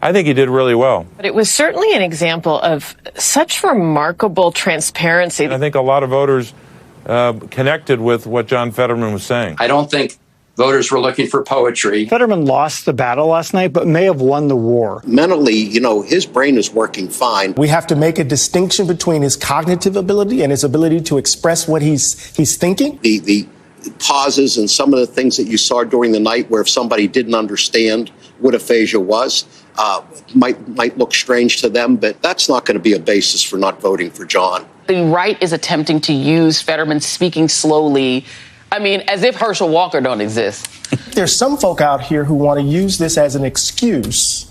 I think he did really well. But it was certainly an example of such remarkable transparency. I think a lot of voters connected with what John Fetterman was saying. I don't think voters were looking for poetry. Fetterman lost the battle last night, but may have won the war. Mentally, his brain is working fine. We have to make a distinction between his cognitive ability and his ability to express what he's thinking. The pauses and some of the things that you saw during the night where if somebody didn't understand what aphasia was, might look strange to them, but that's not going to be a basis for not voting for John. The right is attempting to use Fetterman speaking slowly, as if Herschel Walker don't exist. There's some folk out here who want to use this as an excuse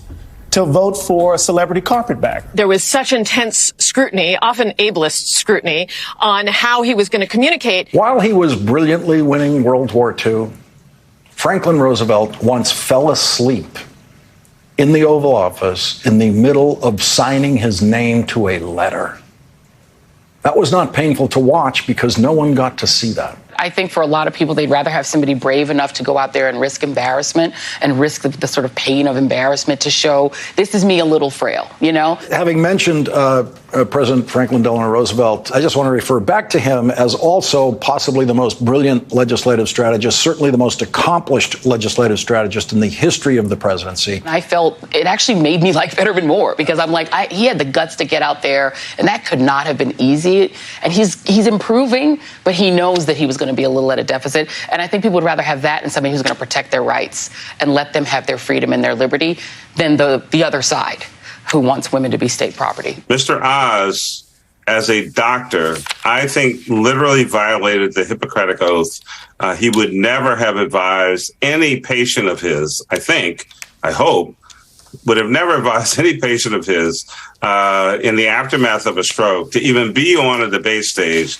to vote for a celebrity carpetbagger. There was such intense scrutiny, often ableist scrutiny, on how he was going to communicate. While he was brilliantly winning World War II, Franklin Roosevelt once fell asleep in the Oval Office in the middle of signing his name to a letter. That was not painful to watch because no one got to see that. I think for a lot of people, they'd rather have somebody brave enough to go out there and risk embarrassment and risk the sort of pain of embarrassment to show this is me a little frail, Having mentioned President Franklin Delano Roosevelt, I just want to refer back to him as also possibly the most brilliant legislative strategist, certainly the most accomplished legislative strategist in the history of the presidency. I felt it actually made me like Fetterman more because I'm like, he had the guts to get out there, and that could not have been easy. And he's improving, but he knows that he was going to be a little at a deficit. And I think people would rather have that and somebody who's going to protect their rights and let them have their freedom and their liberty than the other side who wants women to be state property. Mr. Oz, as a doctor, I think literally violated the Hippocratic Oath. He would never have advised any patient of his, I hope, would have never advised any patient of his in the aftermath of a stroke to even be on a debate stage.